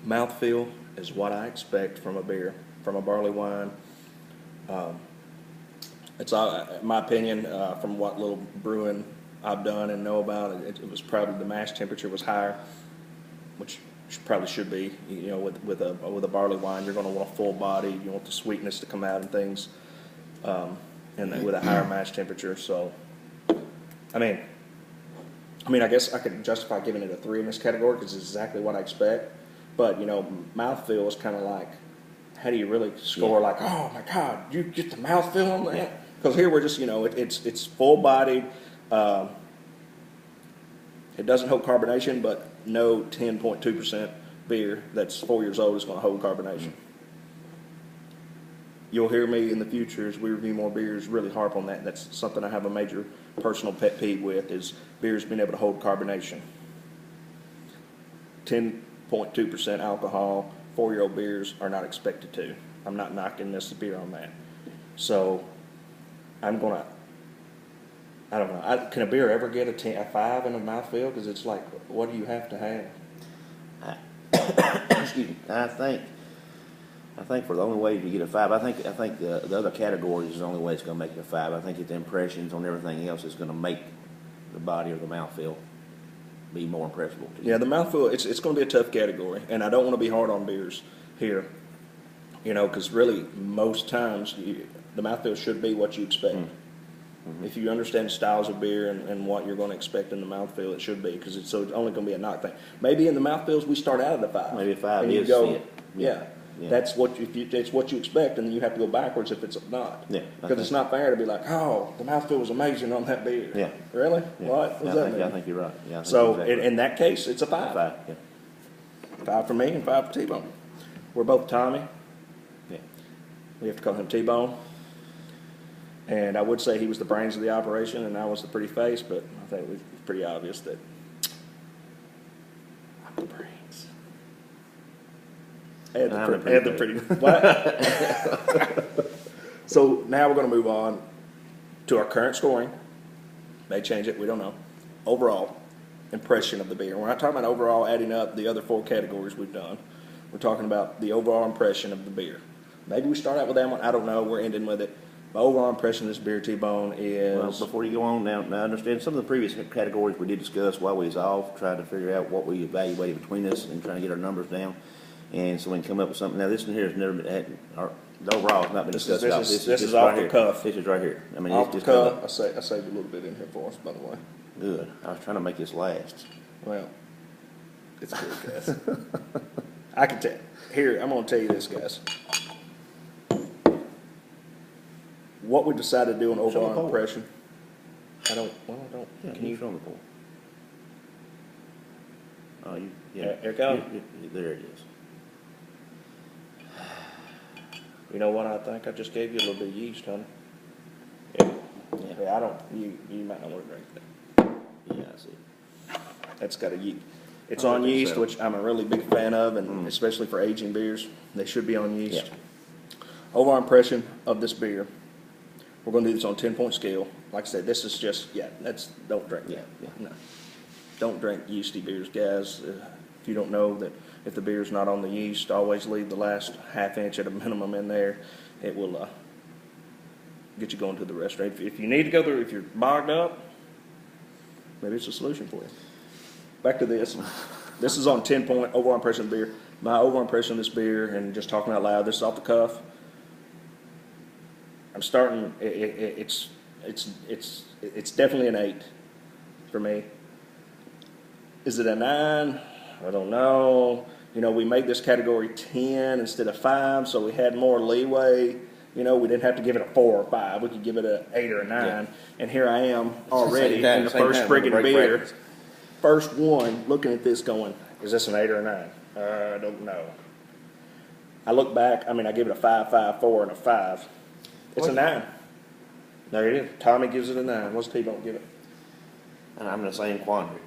Mouthfeel is what I expect from a beer, from a barley wine. It's in my opinion, from what little brewing I've done and know about it, it was probably the mash temperature was higher, which probably should be. You know, with a barley wine, you're going to want a full body. You want the sweetness to come out and things, and then with a higher mash temperature. So, I mean, I guess I could justify giving it a 3 in this category because it's exactly what I expect. But you know, mouthfeel is kind of like, how do you really score? Like, oh my God, you get the mouthfeel on that? Because here we're just, you know, it's full bodied. It doesn't hold carbonation, but no 10.2% beer that's 4 years old is going to hold carbonation. You'll hear me in the future as we review more beers really harp on that. That's something I have a major personal pet peeve with, is beers being able to hold carbonation. 10.2% alcohol, 4-year-old beers are not expected to. I'm not knocking this beer on that. So I'm going to, I don't know. Can a beer ever get a 5 in a mouthfeel? Because it's like, what do you have to have? Excuse me. I think for the only way you get a 5, I think the other categories is the only way it's going to make it a 5. I think the impressions on everything else is going to make the body or the mouthfeel be more impressible to you. Yeah, the mouthfeel, it's going to be a tough category, and I don't want to be hard on beers here, you know, because really most times the mouthfeel should be what you expect. Mm-hmm. If you understand styles of beer and what you're going to expect in the mouthfeel, it should be, because it's only going to be a knock thing. Maybe in the mouthfeels we start out at a 5. Maybe a 5 and is you go, it. Yeah. That's what it's what you expect, and then you have to go backwards if it's not. Yeah, because it's not fair to be like, oh, the mouthfeel was amazing on that beer. Yeah, really? Yeah. What does that mean? I think you're right. Yeah. So exactly. in that case, it's a 5. 5. Yeah. 5 for me and 5 for T-Bone. We're both Tommy. Yeah. We have to call him T-Bone. And I would say he was the brains of the operation, and I was the pretty face, but I think it was pretty obvious that I'm the brains. Add the pretty. What? So now we're going to move on to our current scoring. May change it, we don't know. Overall impression of the beer. We're not talking about overall adding up the other 4 categories we've done. We're talking about the overall impression of the beer. Maybe we start out with that one. I don't know. We're ending with it. My overall impression of this beer, T-Bone, is... Well, before you go on, now I understand some of the previous categories we did discuss while we was off, trying to figure out what we evaluated between us and trying to get our numbers down. And so we can come up with something. Now, this one here has never been... the overall has not been discussed. This is off the cuff. This is right here. I mean, off the cuff. I saved a little bit in here for us, by the way. Good. I was trying to make this last. Well, it's good, guys. I can tell. Here, I'm going to tell you this, guys. What we decided to do on overall impression. I don't. Yeah, can you show the poll? Oh, There it goes. There it is. You know what I think? I just gave you a little bit of yeast, honey. Yeah, I don't. You might not want to drink that. Yeah, I see. That's got a yeast. It's on yeast, so. which I'm a really big fan of, and especially for aging beers, they should be on yeast. Yeah. Overall impression of this beer. We're going to do this on a 10-point scale. Like I said, this is just, don't drink that. Yeah. No. Don't drink yeasty beers, guys. If you don't know that if the beer's not on the yeast, always leave the last half inch at a minimum in there. It will get you going to the restaurant. If you need to go there, if you're bogged up, maybe it's a solution for you. Back to this. This is on 10-point overall impression of the beer. My overall impression of this beer, and just talking out loud, this is off the cuff. I'm starting. It's definitely an 8 for me. Is it a 9? I don't know. You know, we made this category 10 instead of 5, so we had more leeway. You know, we didn't have to give it a 4 or 5. We could give it an 8 or a 9. Yeah. And here I am already in the first friggin' beer. Practice. First one, looking at this going, is this an 8 or a 9? I don't know. I look back, I give it a 5, 5, 4, and a 5. It's a 9. There it is. Tommy gives it a 9. What's T-Bone give it? And I'm in the same quandary.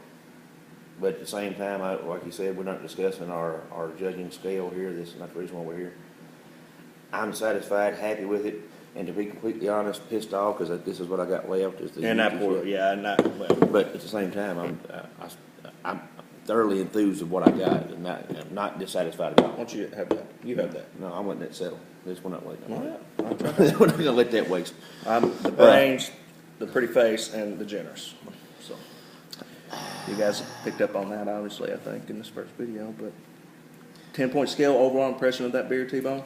But at the same time, like you said, we're not discussing our judging scale here. This is not the reason why we're here. I'm satisfied, happy with it, and to be completely honest, pissed off because this is what I got left. But at the same time, thoroughly enthused with what I got, and not dissatisfied about Why it. don't you have that? You have that. No, I wouldn't let it settle. We're not letting All that right. I'll try. waste. We're not gonna let that waste. I'm the brains, the pretty face, and the generous. So you guys picked up on that, obviously, I think, in this first video. But 10-point scale, overall impression of that beer, T-Bone?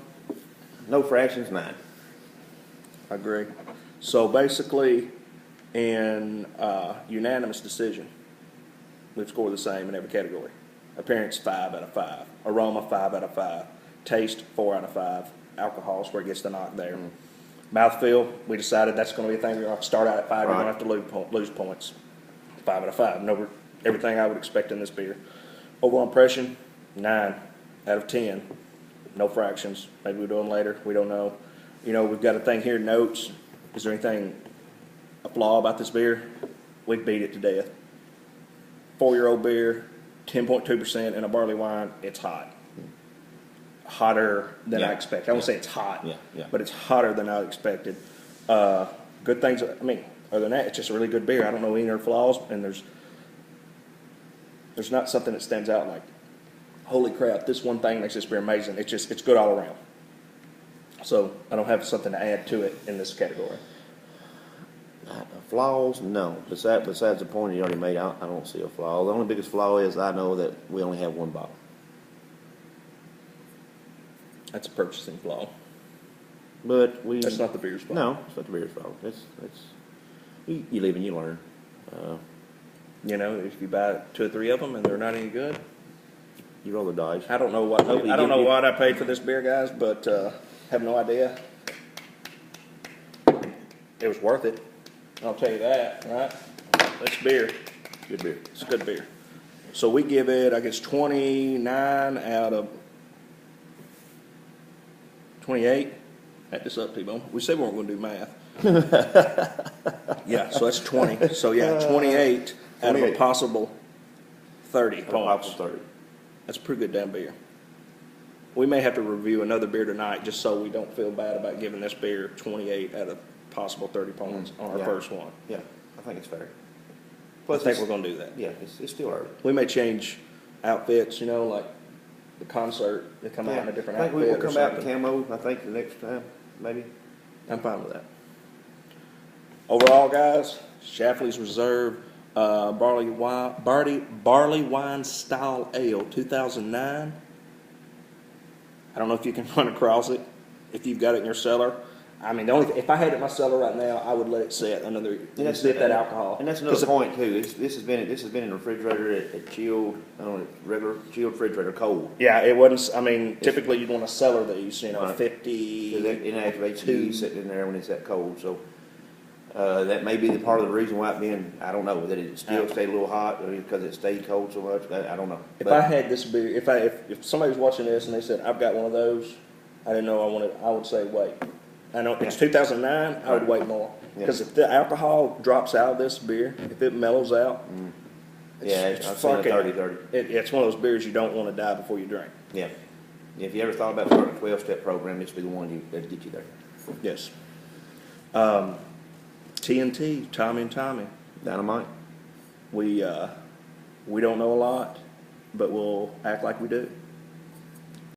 No fractions, 9. I agree. So basically, in unanimous decision, we've scored the same in every category. Appearance, 5 out of 5. Aroma, 5 out of 5. Taste, 4 out of 5. Alcohol is where it gets the knock there. Mouthfeel, we decided that's going to be a thing. We're going to have to start out at 5. We're going to have to lose points. 5 out of 5. No, everything I would expect in this beer. Overall impression, 9 out of 10. No fractions. Maybe we'll do them later. We don't know. You know, we've got a thing here, notes. Is there anything, a flaw about this beer? We beat it to death. 4-year-old beer, 10.2% in a barley wine. It's hot. Hotter than I expected. I won't say it's hot, but it's hotter than I expected. Good things, I mean, other than that, it's just a really good beer. I don't know any other flaws, and there's not something that stands out like, holy crap, this one thing makes this beer amazing. It's good all around. So I don't have something to add to it in this category. Flaws? No. Besides the point you already made, I don't see a flaw. The only biggest flaw is I know that we only have one bottle. That's a purchasing flaw. But That's not the beer's fault. No, it's not the beer's fault. It's you live and you learn. You know, if you buy 2 or 3 of them and they're not any good, you roll the dice. I don't know what what I paid for this beer, guys, but have no idea. It was worth it. I'll tell you that, right? That's beer. Good beer. It's a good beer. So we give it, I guess, 29 out of 28. Add this up, T-Bone. We said we weren't going to do math. Yeah, so that's 20. So yeah, 28 out of a possible 30 points. Possible 30. That's a pretty good damn beer. We may have to review another beer tonight just so we don't feel bad about giving this beer 28 out of possible 30 points on our first one. Yeah, I think it's fair. I think we're going to do that. Yeah, it's still early. We may change outfits, you know, like the concert. They come out in a different outfit. I think we'll come out in something. camo, I think, the next time, maybe. I'm fine with that. Overall, guys, Schlafly's Reserve Barleywine Style Ale 2009. I don't know if you can run across it, if you've got it in your cellar. I mean, if I had it in my cellar right now, I would let it sit another, sit that alcohol. And that's another point too. This has been in the refrigerator at chilled, I don't know, regular chilled refrigerator, cold. Yeah, it wasn't. I mean, typically you'd want to cellar these, you know, 50. It activates sitting in there when it's that cold. So that may be the part of the reason why I don't know, that it still stayed a little hot or because it stayed cold so much. I don't know. If I had this beer, if somebody was watching this and they said I've got one of those, I didn't know I would say wait. I know it's 2009. I would wait more because if the alcohol drops out of this beer, if it mellows out, it's fucking 30. It's one of those beers you don't want to die before you drink. Yeah. If you ever thought about starting a 12-step program, this would be the one that'd get you there. Yes. TNT, Tommy and Tommy. Dynamite. We don't know a lot, but we'll act like we do.